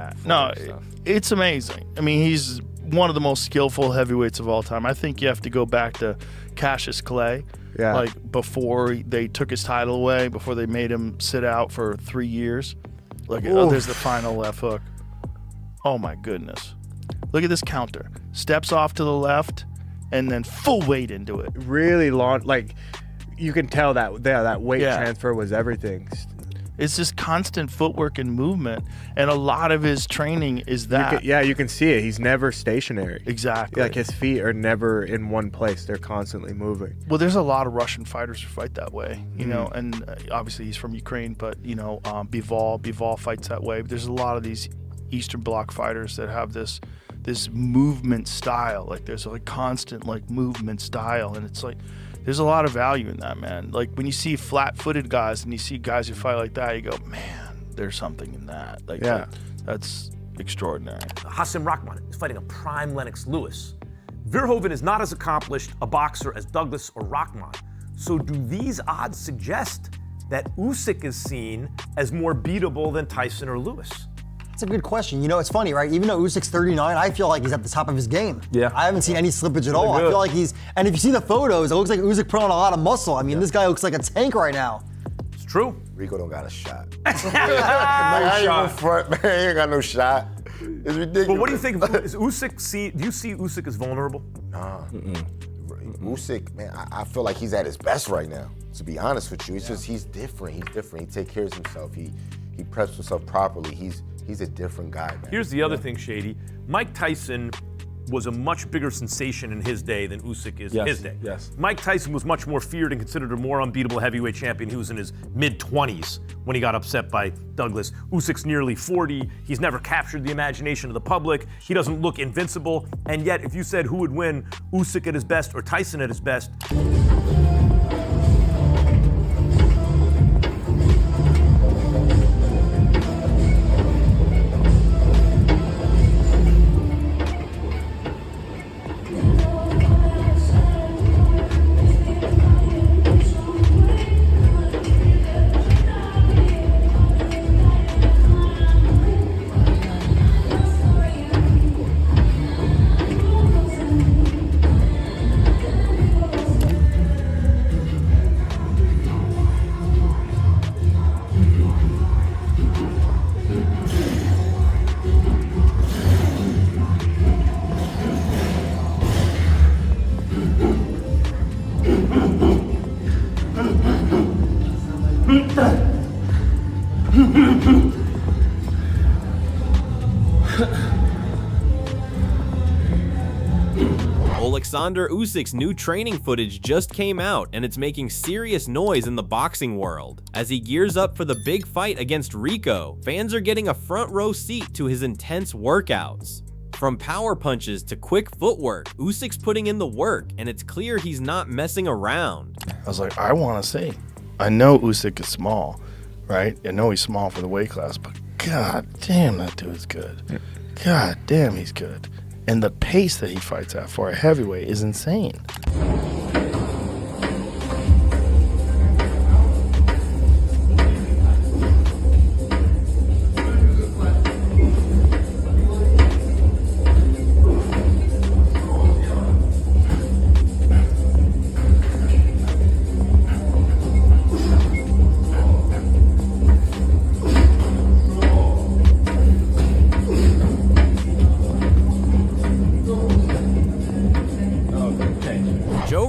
Yeah, no, it's amazing. I mean, he's one of the most skillful heavyweights of all time. I think you have to go back to Cassius Clay. Yeah. Like before they took his title away, before they made him sit out for 3 years. Look at, oh, there's the final left hook. Oh my goodness. Look at this counter. Steps off to the left and then full weight into it. Really long, like you can tell that weight transfer was everything. It's just constant footwork and movement, and a lot of his training is that. You can see it. He's never stationary. Exactly. Like his feet are never in one place. They're constantly moving. Well, there's a lot of Russian fighters who fight that way, you know, and obviously he's from Ukraine, but, you know, Bivol fights that way. But there's a lot of these Eastern Bloc fighters that have this movement style. Like there's a constant like movement style, and it's like, there's a lot of value in that, man. Like when you see flat-footed guys and you see guys who fight like that, you go, man, there's something in that. Like that's extraordinary. Hasim Rahman is fighting a prime Lennox Lewis. Verhoeven is not as accomplished a boxer as Douglas or Rahman. So do these odds suggest that Usyk is seen as more beatable than Tyson or Lewis? That's a good question. You know, it's funny, right? Even though Usyk's 39, I feel like he's at the top of his game. Yeah. I haven't seen any slippage at all. I feel like and if you see the photos, it looks like Usyk put on a lot of muscle. I mean, this guy looks like a tank right now. It's true. Rico don't got a shot. No shot. Front, man. He ain't got no shot. It's ridiculous. But what do you think? Is Usyk do you see Usyk as vulnerable? Nah. Usyk, man, I feel like he's at his best right now, to be honest with you. It's just he's different. He's different. He takes care of himself. He preps himself properly. He's a different guy, man. Here's the other thing, Shady. Mike Tyson was a much bigger sensation in his day than Usyk is in his day. Yes. Mike Tyson was much more feared and considered a more unbeatable heavyweight champion. He was in his mid-20s when he got upset by Douglas. Usyk's nearly 40. He's never captured the imagination of the public. He doesn't look invincible. And yet, if you said who would win, Usyk at his best or Tyson at his best, Oleksandr Usyk's new training footage just came out, and it's making serious noise in the boxing world. As he gears up for the big fight against Rico, fans are getting a front row seat to his intense workouts. From power punches to quick footwork, Usyk's putting in the work, and it's clear he's not messing around. I was like, I want to see. I know Usyk is small, right? I know he's small for the weight class, but god damn, that dude's good. God damn, he's good. And the pace that he fights at for a heavyweight is insane.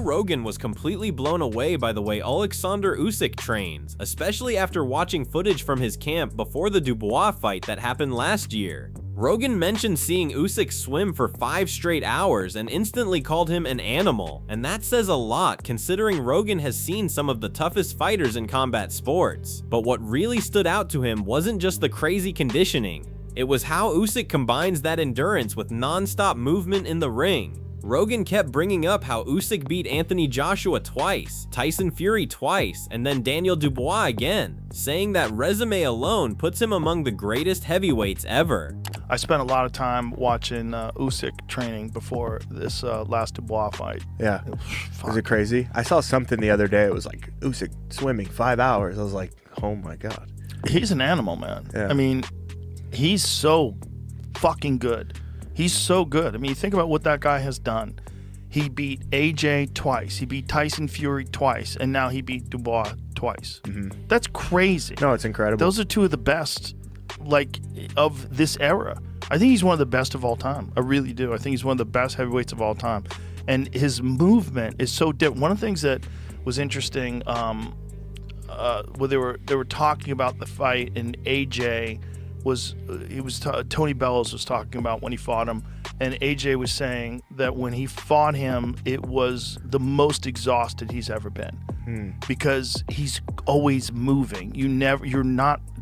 Rogan was completely blown away by the way Oleksandr Usyk trains, especially after watching footage from his camp before the Dubois fight that happened last year. Rogan mentioned seeing Usyk swim for 5 straight hours and instantly called him an animal, and that says a lot considering Rogan has seen some of the toughest fighters in combat sports. But what really stood out to him wasn't just the crazy conditioning, it was how Usyk combines that endurance with non-stop movement in the ring. Rogan kept bringing up how Usyk beat Anthony Joshua twice, Tyson Fury twice, and then Daniel Dubois again, saying that resume alone puts him among the greatest heavyweights ever. I spent a lot of time watching Usyk training before this last Dubois fight. Yeah. Is it crazy? I saw something the other day. It was like Usyk swimming 5 hours. I was like, oh my God. He's an animal, man. Yeah. I mean, he's so fucking good. He's so good. I mean, you think about what that guy has done. He beat AJ twice. He beat Tyson Fury twice, and now he beat Dubois twice. That's crazy. No, it's incredible. Those are two of the best, like, of this era. I think he's one of the best of all time. I really do. I think he's one of the best heavyweights of all time. And his movement is so different. One of the things that was interesting, where they were talking about the fight, and AJ was Tony Bellows was talking about when he fought him, and AJ was saying that when he fought him, it was the most exhausted he's ever been, because he's always moving.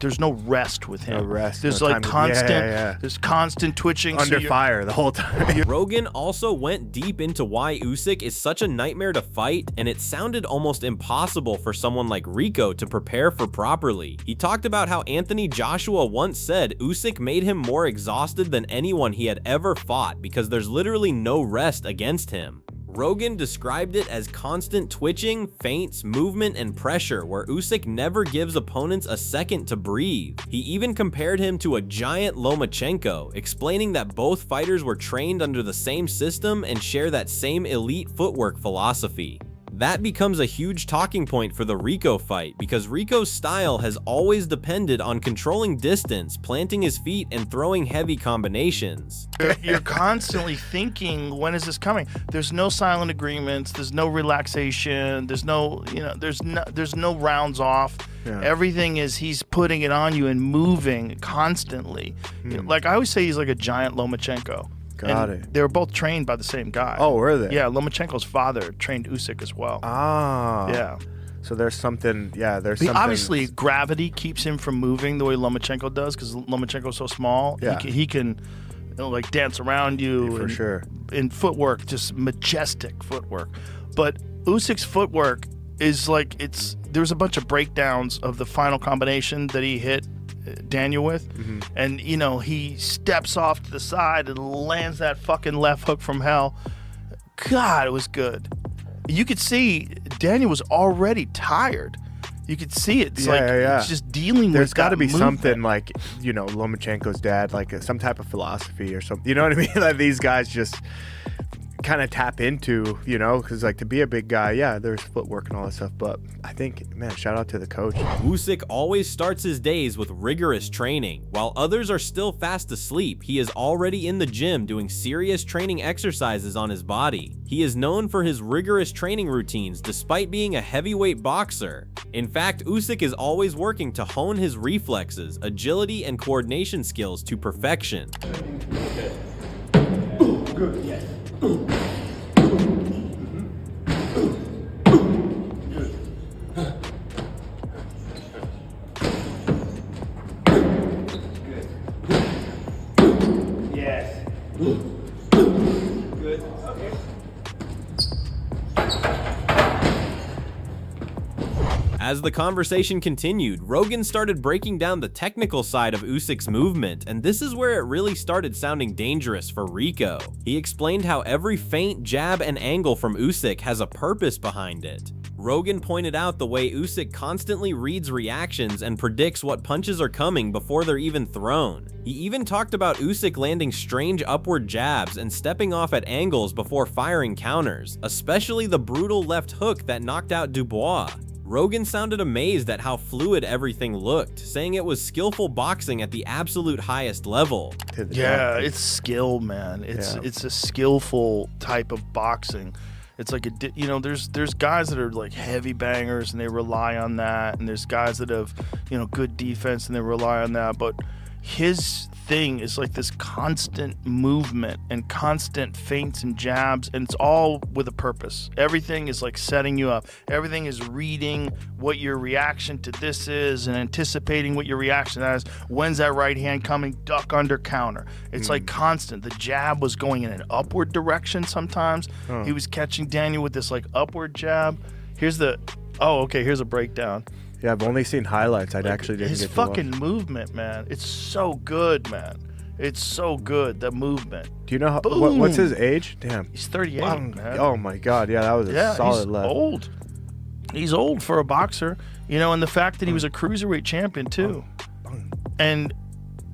There's no rest with him. No rest. There's no like time constant. Yeah. There's constant twitching. Under fire the whole time. Rogan also went deep into why Usyk is such a nightmare to fight, and it sounded almost impossible for someone like Rico to prepare for properly. He talked about how Anthony Joshua once said Usyk made him more exhausted than anyone he had ever fought because there's literally no rest against him. Rogan described it as constant twitching, feints, movement, and pressure where Usyk never gives opponents a second to breathe. He even compared him to a giant Lomachenko, explaining that both fighters were trained under the same system and share that same elite footwork philosophy. That becomes a huge talking point for the Rico fight because Rico's style has always depended on controlling distance, planting his feet, and throwing heavy combinations. You're constantly thinking, when is this coming? There's no silent agreements. There's no relaxation. There's no rounds off. Yeah. Everything is he's putting it on you and moving constantly. Like I always say, he's like a giant Lomachenko. Got it. They were both trained by the same guy. Oh, were they? Yeah, Lomachenko's father trained Usyk as well. Ah. Yeah. So there's something, something. Obviously, gravity keeps him from moving the way Lomachenko does because Lomachenko's so small. Yeah. He can like dance around you. For sure. In footwork, just majestic footwork. But Usyk's footwork is like, there's a bunch of breakdowns of the final combination that he hit Daniel with, and he steps off to the side and lands that fucking left hook from hell. God, it was good. You could see Daniel was already tired. You could see it. It's it's just dealing There's with got to be movement. something like Lomachenko's dad, like some type of philosophy or something. You know what I mean? Like these guys just kind of tap into, because like to be a big guy, there's footwork and all that stuff, but I think, man, shout out to the coach. Usyk always starts his days with rigorous training. While others are still fast asleep, he is already in the gym doing serious training exercises on his body. He is known for his rigorous training routines despite being a heavyweight boxer. In fact, Usyk is always working to hone his reflexes, agility, and coordination skills to perfection. Good, yes. Yes. Good. Okay. As the conversation continued, Rogan started breaking down the technical side of Usyk's movement, and this is where it really started sounding dangerous for Rico. He explained how every feint, jab, and angle from Usyk has a purpose behind it. Rogan pointed out the way Usyk constantly reads reactions and predicts what punches are coming before they're even thrown. He even talked about Usyk landing strange upward jabs and stepping off at angles before firing counters, especially the brutal left hook that knocked out Dubois. Rogan sounded amazed at how fluid everything looked, saying it was skillful boxing at the absolute highest level. Yeah, it's skill, man. It's a skillful type of boxing. It's like there's guys that are like heavy bangers and they rely on that, and there's guys that have good defense and they rely on that. But his thing is like this constant movement and constant feints and jabs, and it's all with a purpose. Everything is like setting you up. Everything is reading what your reaction to this is and anticipating what your reaction is. When's that right hand coming? Duck, under, counter. It's like constant. The jab was going in an upward direction sometimes. He was catching Daniel with this like upward jab. Here's a breakdown. Yeah, I've only seen highlights. I'd actually didn't his get to fucking watch. movement, man. It's so good, man. It's so good, the movement. Do you know what's his age? Damn. He's 38, man. Oh my God, yeah, that was a solid left. He's old. He's old for a boxer, and the fact that he was a cruiserweight champion too. And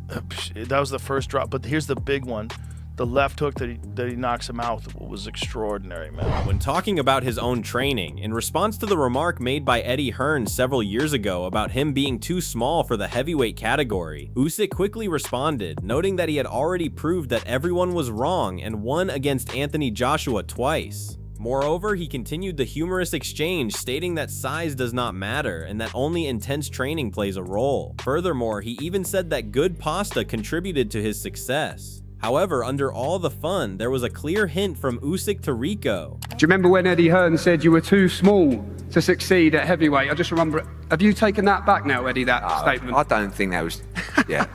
That was the first drop, but here's the big one. The left hook that he knocks him out with was extraordinary, man. When talking about his own training, in response to the remark made by Eddie Hearn several years ago about him being too small for the heavyweight category, Usyk quickly responded, noting that he had already proved that everyone was wrong and won against Anthony Joshua twice. Moreover, he continued the humorous exchange, stating that size does not matter and that only intense training plays a role. Furthermore, he even said that good pasta contributed to his success. However, under all the fun, there was a clear hint from Usyk to Rico. Do you remember when Eddie Hearn said you were too small to succeed at heavyweight? I just remember, have you taken that back now, Eddie, that statement? I don't think that was, yeah.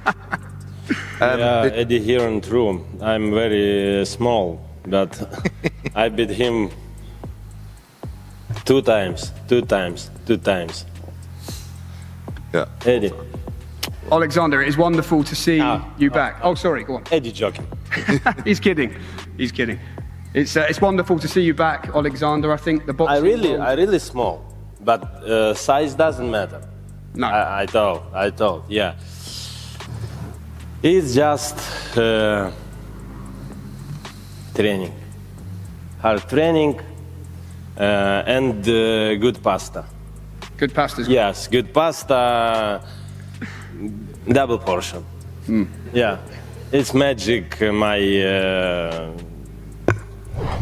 Eddie Hearn, true. I'm very small, but I beat him two times. Yeah. Eddie. Oleksandr, it is wonderful to see you back. Oh, sorry, go on. Eddie joking. He's kidding. It's wonderful to see you back, Oleksandr. I think the boxing... I really small, but size doesn't matter. No. I thought, yeah. It's just training. Hard training and good pasta. Good pasta's good. Yes, good pasta, double portion. Yeah, it's magic,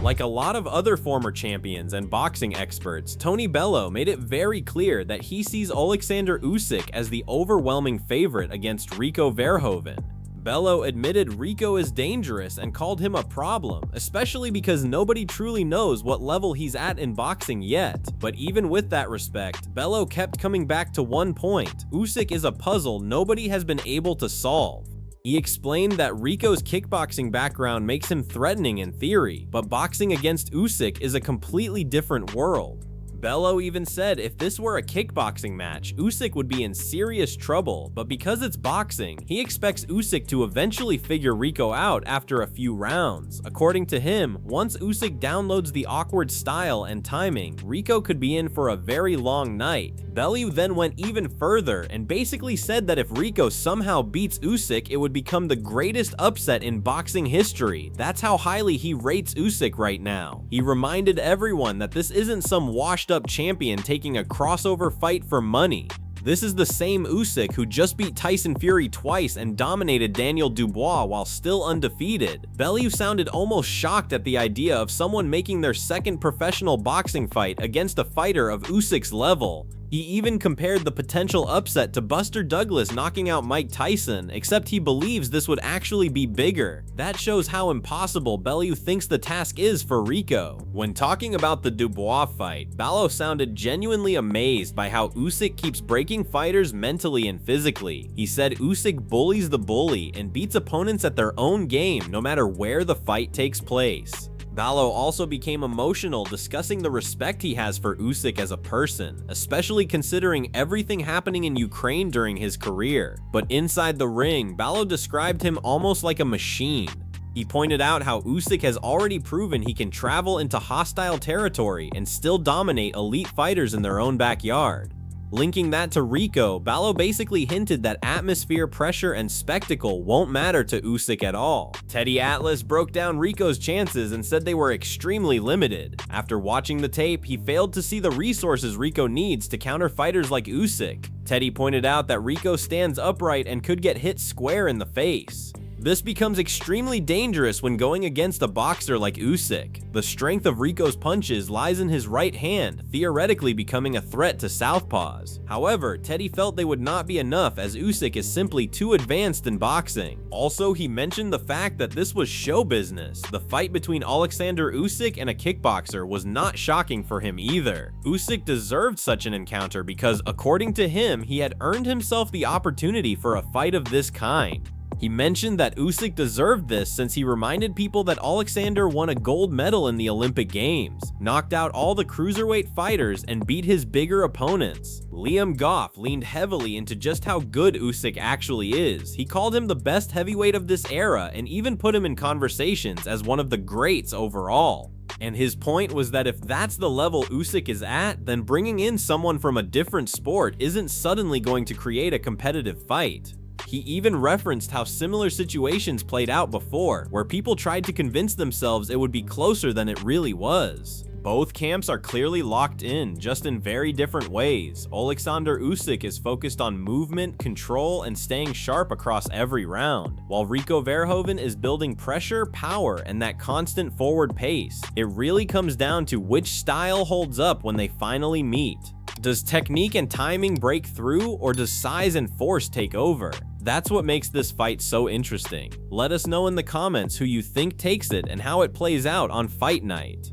Like a lot of other former champions and boxing experts, Tony Bello made it very clear that he sees Oleksandr Usyk as the overwhelming favorite against Rico Verhoeven. Bello admitted Rico is dangerous and called him a problem, especially because nobody truly knows what level he's at in boxing yet. But even with that respect, Bello kept coming back to one point: Usyk is a puzzle nobody has been able to solve. He explained that Rico's kickboxing background makes him threatening in theory, but boxing against Usyk is a completely different world. Bello even said if this were a kickboxing match, Usyk would be in serious trouble, but because it's boxing, he expects Usyk to eventually figure Rico out after a few rounds. According to him, once Usyk downloads the awkward style and timing, Rico could be in for a very long night. Bellew then went even further and basically said that if Rico somehow beats Usyk, it would become the greatest upset in boxing history. That's how highly he rates Usyk right now. He reminded everyone that this isn't some washed up champion taking a crossover fight for money. This is the same Usyk who just beat Tyson Fury twice and dominated Daniel Dubois while still undefeated. Bellew sounded almost shocked at the idea of someone making their second professional boxing fight against a fighter of Usyk's level. He even compared the potential upset to Buster Douglas knocking out Mike Tyson, except he believes this would actually be bigger. That shows how impossible Bellew thinks the task is for Rico. When talking about the Dubois fight, Bellew sounded genuinely amazed by how Usyk keeps breaking fighters mentally and physically. He said Usyk bullies the bully and beats opponents at their own game no matter where the fight takes place. Bellew also became emotional discussing the respect he has for Usyk as a person, especially considering everything happening in Ukraine during his career. But inside the ring, Bellew described him almost like a machine. He pointed out how Usyk has already proven he can travel into hostile territory and still dominate elite fighters in their own backyard. Linking that to Rico, Bellew basically hinted that atmosphere, pressure, and spectacle won't matter to Usyk at all. Teddy Atlas broke down Rico's chances and said they were extremely limited. After watching the tape, he failed to see the resources Rico needs to counter fighters like Usyk. Teddy pointed out that Rico stands upright and could get hit square in the face. This becomes extremely dangerous when going against a boxer like Usyk. The strength of Rico's punches lies in his right hand, theoretically becoming a threat to southpaws. However, Teddy felt they would not be enough as Usyk is simply too advanced in boxing. Also, he mentioned the fact that this was show business. The fight between Oleksandr Usyk and a kickboxer was not shocking for him either. Usyk deserved such an encounter because, according to him, he had earned himself the opportunity for a fight of this kind. He mentioned that Usyk deserved this since he reminded people that Oleksandr won a gold medal in the Olympic Games, knocked out all the cruiserweight fighters, and beat his bigger opponents. Liam Goff leaned heavily into just how good Usyk actually is. He called him the best heavyweight of this era and even put him in conversations as one of the greats overall. And his point was that if that's the level Usyk is at, then bringing in someone from a different sport isn't suddenly going to create a competitive fight. He even referenced how similar situations played out before, where people tried to convince themselves it would be closer than it really was. Both camps are clearly locked in, just in very different ways. Oleksandr Usyk is focused on movement, control, and staying sharp across every round, while Rico Verhoeven is building pressure, power, and that constant forward pace. It really comes down to which style holds up when they finally meet. Does technique and timing break through, or does size and force take over? That's what makes this fight so interesting. Let us know in the comments who you think takes it and how it plays out on fight night.